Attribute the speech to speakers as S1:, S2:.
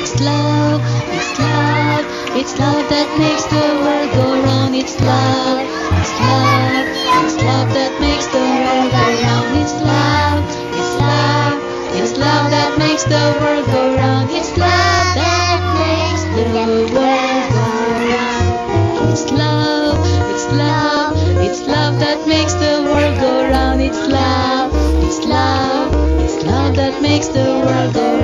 S1: It's love, it's love, it's love that makes the world go round. It's love, it's love, it's love that makes the world go round. It's love, it's love, it's love that makes the world go round. It's love that makes the world go round. It's love, it's love, it's love that makes the world go round. It's love, it's love, it's love that makes the world go round.